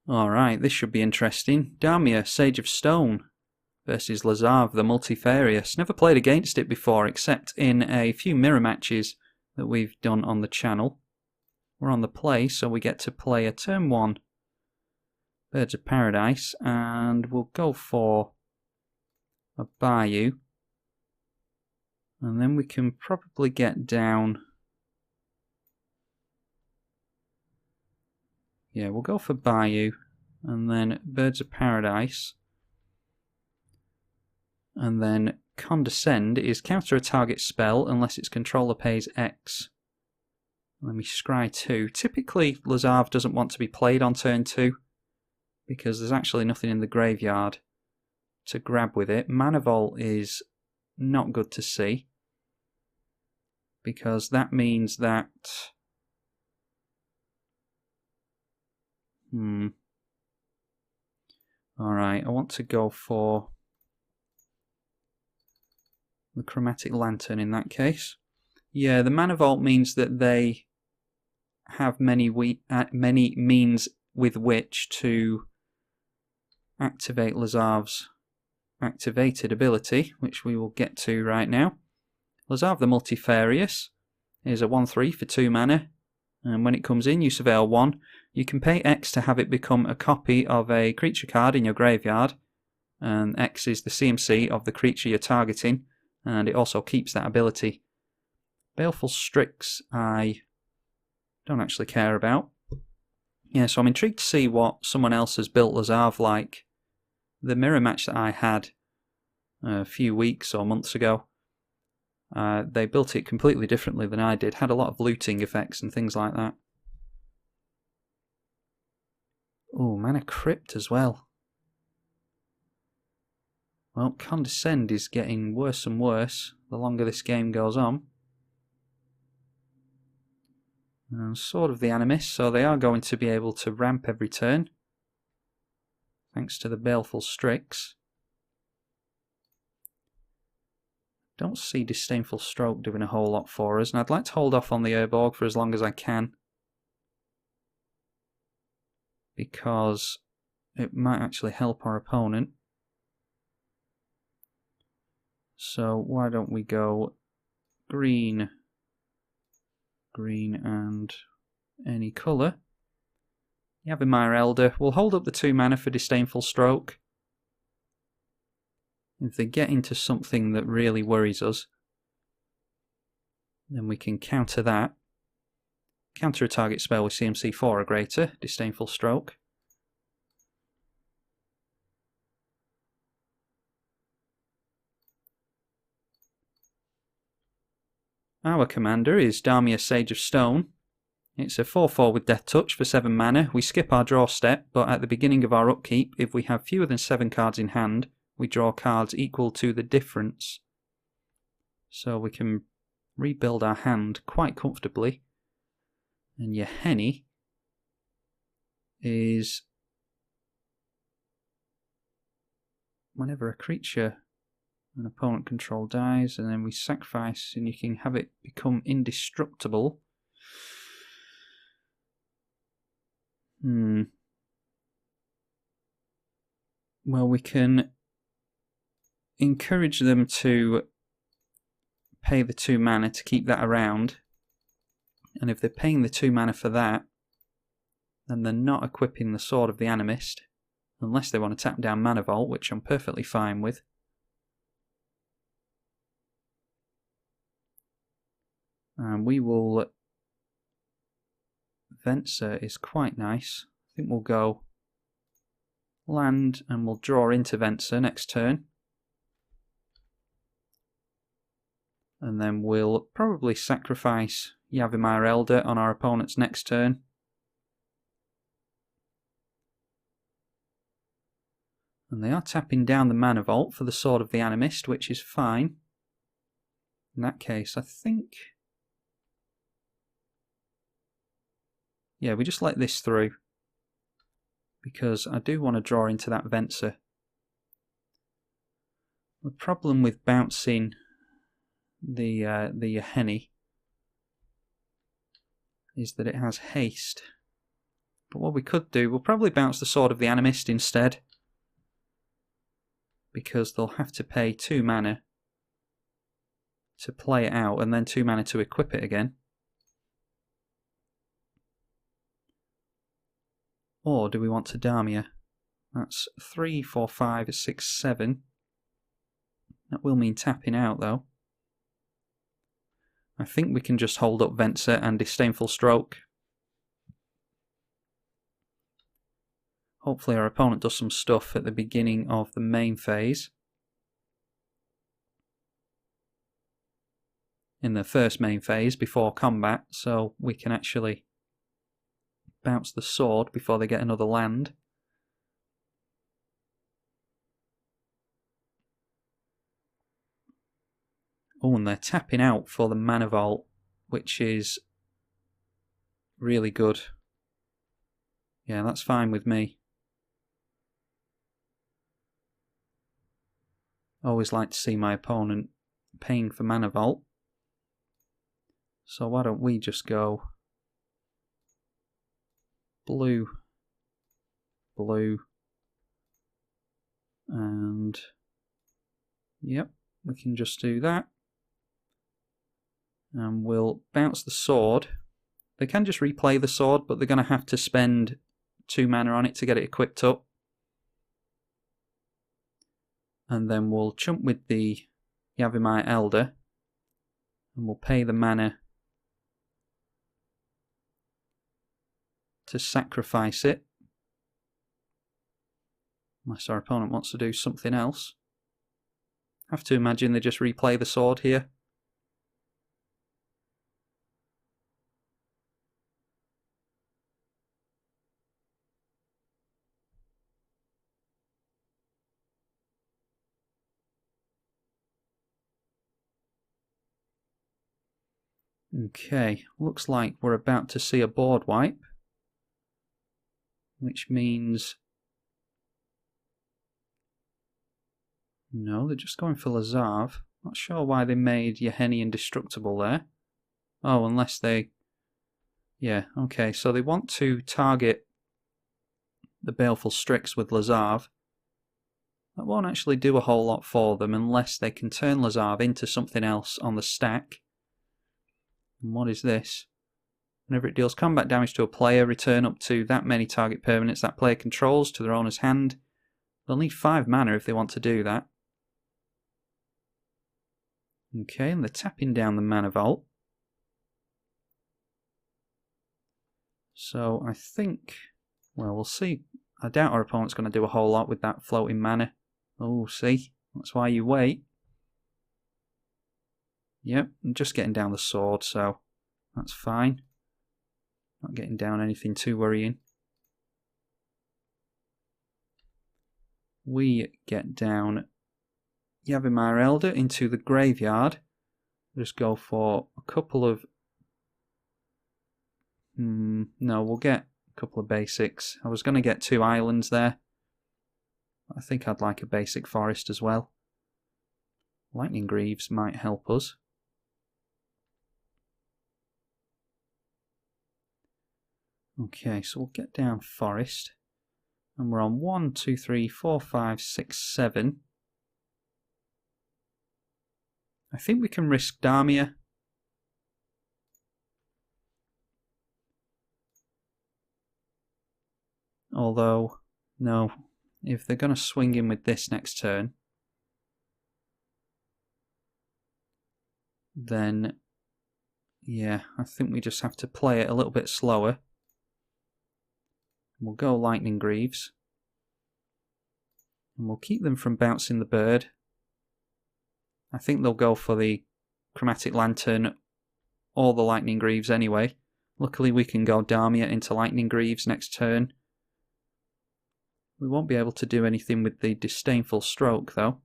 Alright, this should be interesting. Damia, Sage of Stone versus Lazav, the Multifarious. Never played against it before, except in a few mirror matches that we've done on the channel. We're on the play, so we get to play a turn 1 Birds of Paradise, and we'll go for a Bayou. And then we can probably get down... Yeah, we'll go for Bayou, and then Birds of Paradise. And then Condescend is counter a target spell unless its controller pays X. Let me scry 2. Typically, Lazav doesn't want to be played on turn 2, because there's actually nothing in the graveyard to grab with it. Mana Vault is not good to see, because that means that... Alright, I want to go for the Chromatic Lantern in that case. Yeah, the Mana Vault means that they have many means with which to activate Lazav's activated ability, which we will get to right now. Lazav the Multifarious is a 1/3 for 2 mana, and when it comes in you surveil 1. You can pay X to have it become a copy of a creature card in your graveyard, and X is the CMC of the creature you're targeting, and it also keeps that ability. Baleful Strix I don't actually care about. Yeah, so I'm intrigued to see what someone else has built Lazav like. The mirror match that I had a few weeks or months ago, they built it completely differently than I did. Had a lot of looting effects and things like that. Oh, Mana Crypt as well. Well, Condescend is getting worse and worse the longer this game goes on. And Sword of the Animist, so they are going to be able to ramp every turn, thanks to the Baleful Strix. Don't see Disdainful Stroke doing a whole lot for us, and I'd like to hold off on the Urborg for as long as I can, because it might actually help our opponent. So why don't we go green, green and any colour. Yavimaya Elder. We'll hold up the 2 mana for Disdainful Stroke. If they get into something that really worries us, then we can counter that. Counter a target spell with CMC 4 or greater, Disdainful Stroke. Our commander is Damia, Sage of Stone. It's a 4/4 with Death Touch for 7 mana. We skip our draw step, but at the beginning of our upkeep, if we have fewer than 7 cards in hand, we draw cards equal to the difference. So we can rebuild our hand quite comfortably. And Yahenni is whenever a creature an opponent control dies, and then we sacrifice, and you can have it become indestructible. Well, we can encourage them to pay the 2 mana to keep that around, and if they're paying the 2 mana for that, then they're not equipping the Sword of the Animist, unless they want to tap down Mana Vault, which I'm perfectly fine with. And we will... Venser is quite nice. I think we'll go land and we'll draw into Venser next turn. And then we'll probably sacrifice Yavimaya Elder on our opponent's next turn. And they are tapping down the Mana Vault for the Sword of the Animist, which is fine. In that case, I think... Yeah, we just let this through, because I do want to draw into that Venser. The problem with bouncing the Yahenni is that it has haste. But what we could do, we'll probably bounce the Sword of the Animist instead, because they'll have to pay 2 mana to play it out, and then 2 mana to equip it again. Or do we want to Damia? That's 3, 4, 5, 6, 7. That will mean tapping out, though. I think we can just hold up Venser and Disdainful Stroke. Hopefully our opponent does some stuff at the beginning of the main phase. In the first main phase before combat, so we can actually bounce the sword before they get another land. Oh, and they're tapping out for the Mana Vault, which is really good. Yeah, that's fine with me. Always like to see my opponent paying for Mana Vault. So why don't we just go blue, blue, and yep, we can just do that. And we'll bounce the sword. They can just replay the sword, but they're going to have to spend 2 mana on it to get it equipped up. And then we'll chump with the Yavimaya Elder, and we'll pay the mana to sacrifice it, unless our opponent wants to do something else. I have to imagine they just replay the sword here. Okay, looks like we're about to see a board wipe, which means... No, they're just going for Lazav. Not sure why they made Yahenni indestructible there. Oh, unless they... Yeah, okay, so they want to target the Baleful Strix with Lazav. That won't actually do a whole lot for them unless they can turn Lazav into something else on the stack. And what is this? Whenever it deals combat damage to a player, return up to that many target permanents that player controls to their owner's hand. They'll need 5 mana if they want to do that. Okay, and they're tapping down the Mana Vault. So I think, well, we'll see. I doubt our opponent's going to do a whole lot with that floating mana. Oh, see? That's why you wait. Yep, I'm just getting down the sword, so that's fine. Not getting down anything too worrying. We get down Yavimaya Elder into the graveyard. Just go for a couple of... no, we'll get a couple of basics. I was going to get 2 islands there. I think I'd like a basic forest as well. Lightning Greaves might help us. Okay, so we'll get down forest. And we're on 1, 2, 3, 4, 5, 6, 7. I think we can risk Damia. Although, no, if they're going to swing in with this next turn, then, yeah, I think we just have to play it a little bit slower. We'll go Lightning Greaves. And we'll keep them from bouncing the bird. I think they'll go for the Chromatic Lantern or the Lightning Greaves anyway. Luckily we can go Damia into Lightning Greaves next turn. We won't be able to do anything with the Disdainful Stroke though.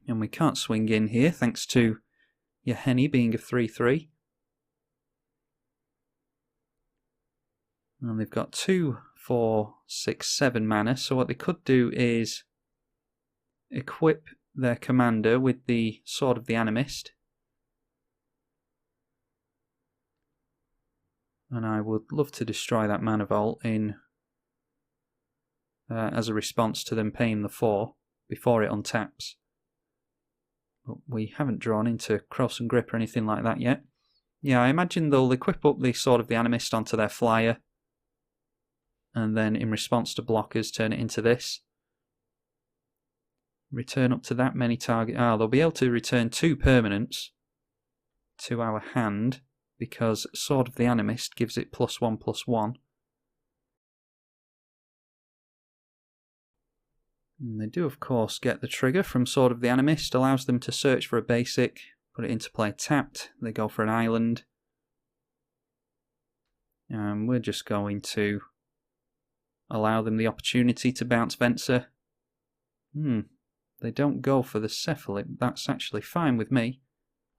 And we can't swing in here thanks to Yahenni being a 3/3. And they've got 2, 4, 6, 7 mana, so what they could do is equip their commander with the Sword of the Animist. And I would love to destroy that mana vault in as a response to them paying the 4 before it untaps. But we haven't drawn into Cross and Grip or anything like that yet. Yeah, I imagine they'll equip up the Sword of the Animist onto their flyer, and then in response to blockers turn it into this. Return up to that many targets. They'll be able to return 2 permanents to our hand, because Sword of the Animist gives it +1/+1. And they do, of course, get the trigger from Sword of the Animist, allows them to search for a basic, put it into play tapped, they go for an island. And we're just going to allow them the opportunity to bounce Venser. They don't go for the Cephalid. That's actually fine with me.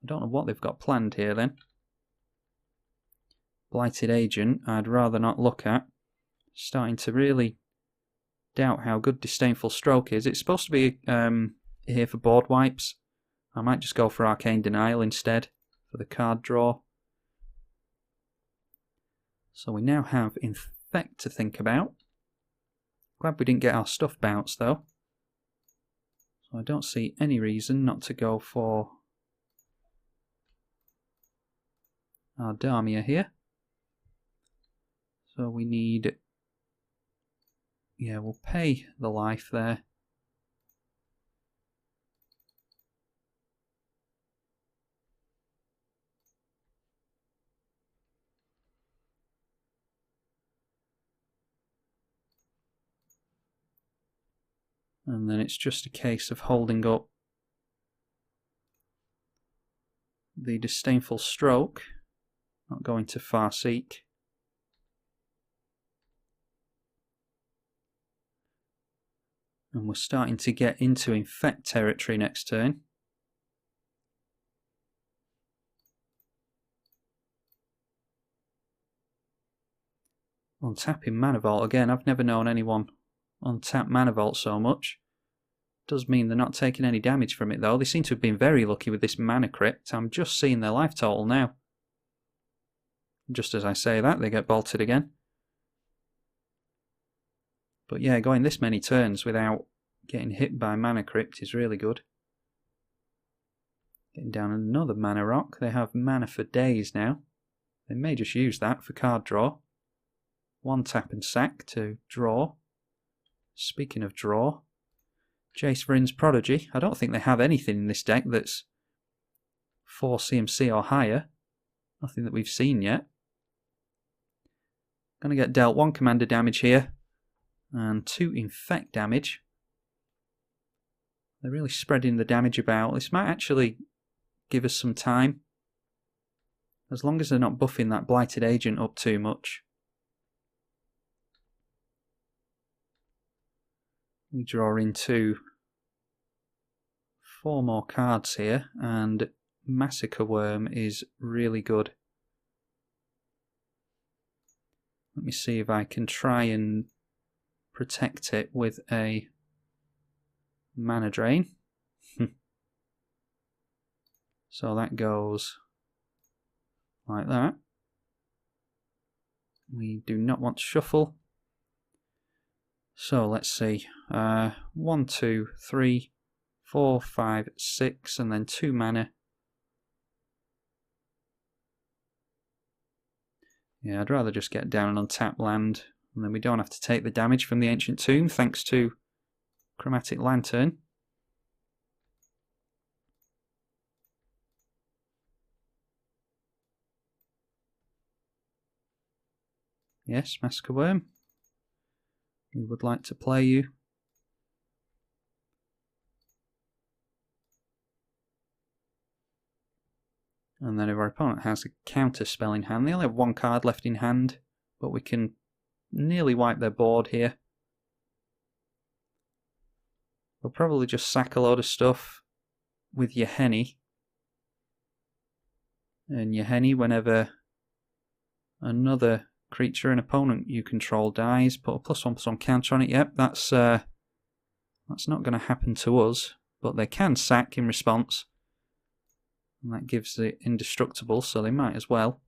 I don't know what they've got planned here then. Blighted Agent, I'd rather not look at. Starting to really doubt how good Disdainful Stroke is. It's supposed to be here for board wipes. I might just go for Arcane Denial instead for the card draw. So we now have Infect to think about. Glad we didn't get our stuff bounced though. So I don't see any reason not to go for our Damia here. So we need... yeah, we'll pay the life there. And then it's just a case of holding up the Disdainful Stroke, not going to Farseek. And we're starting to get into Infect territory next turn. Untapping Mana Vault again. I've never known anyone untap Mana Vault so much. Does mean they're not taking any damage from it though. They seem to have been very lucky with this Mana Crypt. I'm just seeing their life total now. Just as I say that, they get bolted again. But yeah, going this many turns without getting hit by Mana Crypt is really good. Getting down another Mana Rock. They have mana for days now. They may just use that for card draw. 1 tap and sack to draw. Speaking of draw, Jace Vryn's Prodigy. I don't think they have anything in this deck that's 4 CMC or higher. Nothing that we've seen yet. Going to get dealt 1 commander damage here and 2 infect damage. They're really spreading the damage about. This might actually give us some time, as long as they're not buffing that Blighted Agent up too much. We draw into 4 more cards here, and Massacre Worm is really good. Let me see if I can try and protect it with a Mana Drain. So that goes like that. We do not want to shuffle. So let's see. 1, 2, 3, 4, 5, 6, and then 2 mana. Yeah, I'd rather just get down and untap land, and then we don't have to take the damage from the Ancient Tomb thanks to Chromatic Lantern. Yes, Massacre Worm. We would like to play you. And then if our opponent has a counter spell in hand, they only have 1 card left in hand, but we can nearly wipe their board here. We'll probably just sack a load of stuff with Yahenni. And Yahenni, whenever another creature an opponent you control dies, put a +1/+1 counter on it. Yep, that's not going to happen to us, but they can sack in response. And that gives it indestructible, so they might as well.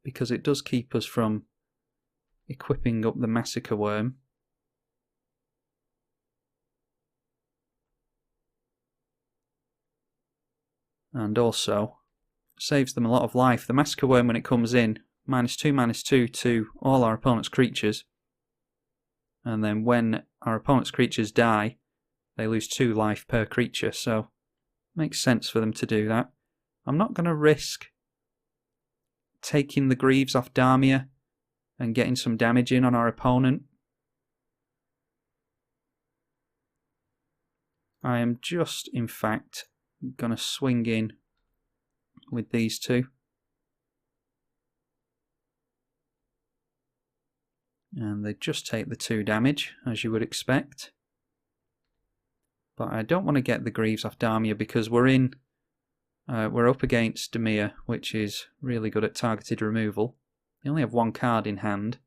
because it does keep us from equipping up the Massacre Worm. And also saves them a lot of life. The Massacre Worm, when it comes in, -2/-2 to all our opponent's creatures. And then when our opponent's creatures die, they lose 2 life per creature, so it makes sense for them to do that. I'm not going to risk taking the Greaves off Damia and getting some damage in on our opponent. I am just, in fact, going to swing in with these two. And they just take the 2 damage, as you would expect. But I don't want to get the Greaves off Damia because we're up against Damia, which is really good at targeted removal. They only have 1 card in hand.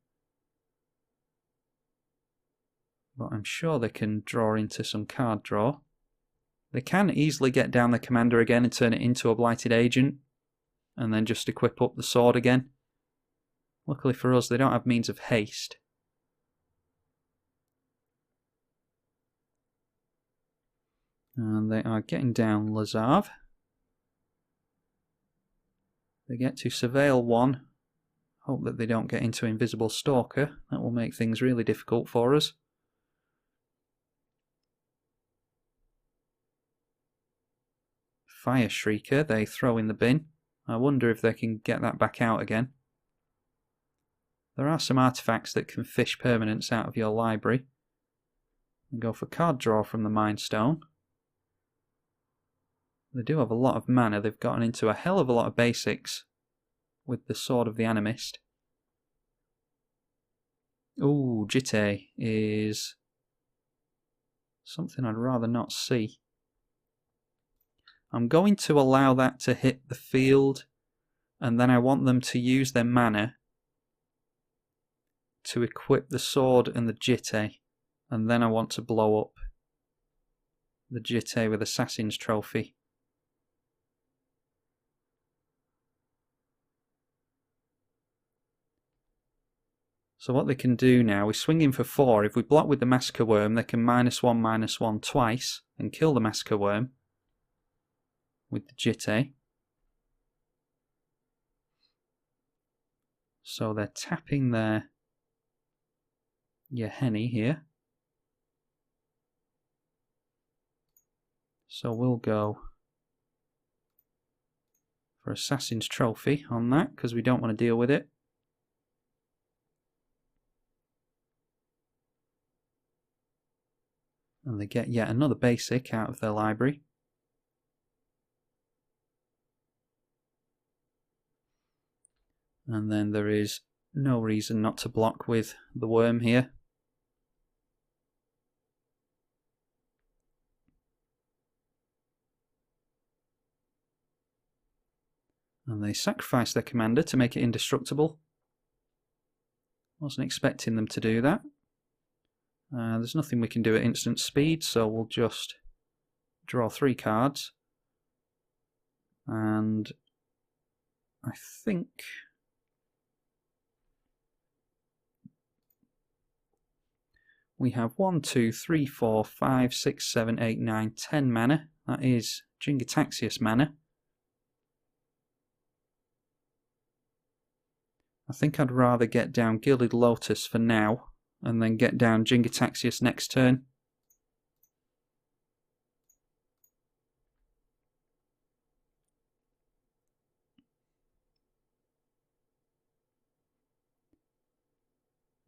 But I'm sure they can draw into some card draw. They can easily get down the commander again and turn it into a Blighted Agent, and then just equip up the sword again. Luckily for us, they don't have means of haste. And they are getting down Lazav. They get to Surveil 1. Hope that they don't get into Invisible Stalker. That will make things really difficult for us. Fire Shrieker they throw in the bin. I wonder if they can get that back out again. There are some artifacts that can fish permanents out of your library. And go for card draw from the Mind Stone. They do have a lot of mana. They've gotten into a hell of a lot of basics with the Sword of the Animist. Ooh, Jitte is something I'd rather not see. I'm going to allow that to hit the field, and then I want them to use their mana to equip the sword and the Jitte, and then I want to blow up the Jitte with Assassin's Trophy. So what they can do now is swing in for 4. If we block with the Massacre Worm, they can -1/-1 twice and kill the Massacre Worm with the Jitte. So they're tapping their Henny here. So we'll go for Assassin's Trophy on that because we don't want to deal with it. And they get yet another basic out of their library. And then there is no reason not to block with the worm here. And they sacrifice their commander to make it indestructible. Wasn't expecting them to do that. There's nothing we can do at instant speed, so we'll just draw 3 cards. And I think we have 1, 2, 3, 4, 5, 6, 7, 8, 9, 10 mana. That is Jin-Gitaxias mana. I think I'd rather get down Gilded Lotus for now, and then get down Jin-Gitaxias next turn.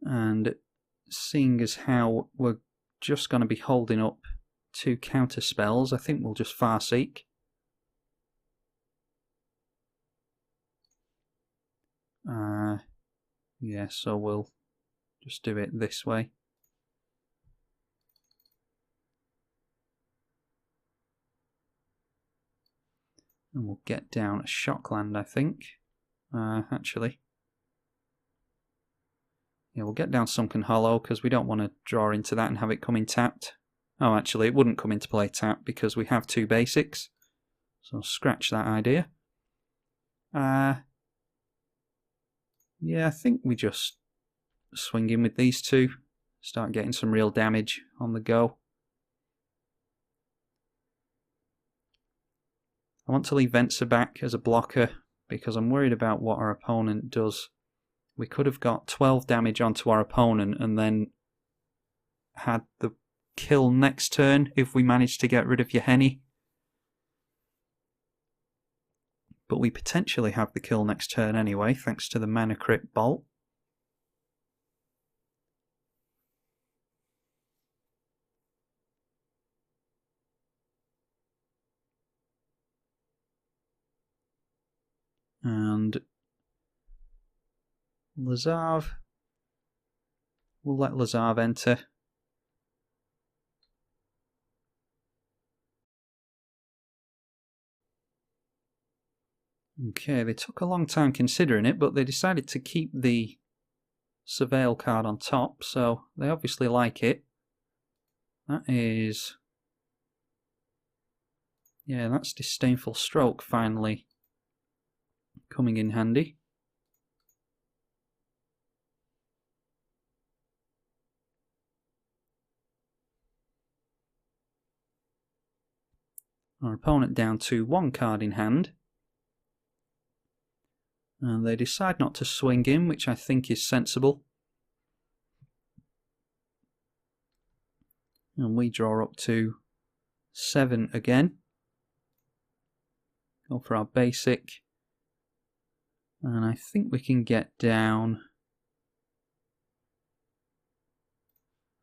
And seeing as how we're just going to be holding up 2 counter spells, I think we'll just Farseek. Yeah, so we'll just do it this way. And we'll get down a Shockland, I think. Actually. Yeah, we'll get down Sunken Hollow because we don't want to draw into that and have it come in tapped. Oh, actually, it wouldn't come into play tapped because we have 2 basics. So scratch that idea. Yeah, I think we just swing in with these two, start getting some real damage on the go. I want to leave Venser back as a blocker because I'm worried about what our opponent does. We could have got 12 damage onto our opponent and then had the kill next turn if we managed to get rid of Yahenni. But we potentially have the kill next turn anyway, thanks to the Mana Crypt Bolt. And Lazav, we'll let Lazav enter. Okay, they took a long time considering it, but they decided to keep the Surveil card on top, so they obviously like it. That is... yeah, that's Disdainful Stroke finally coming in handy. Our opponent down to 1 card in hand. And they decide not to swing in, which I think is sensible. And we draw up to 7 again. Go for our basic. And I think we can get down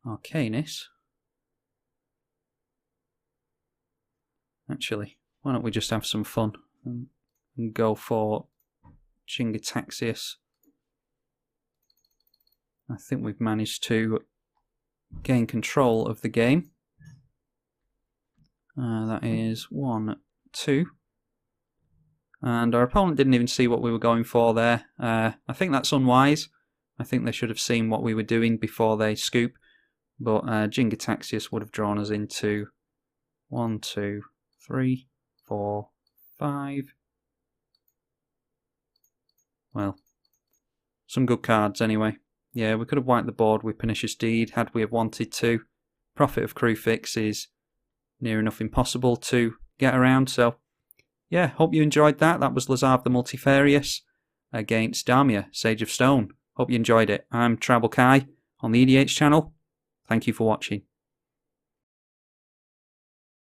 Arcanus. Actually, why don't we just have some fun and go for Jingataxius. I think we've managed to gain control of the game. That is 1, 2. And our opponent didn't even see what we were going for there. I think that's unwise. I think they should have seen what we were doing before they scoop. But Jingataxius would have drawn us into 1, 2, 3, 4, 5. Well, some good cards anyway. Yeah, we could have wiped the board with Pernicious Deed had we have wanted to. Prophet of Kruphix is near enough impossible to get around, so yeah, hope you enjoyed that. That was Lazav the Multifarious against Damia, Sage of Stone. Hope you enjoyed it. I'm tribalkai on the EDH channel. Thank you for watching.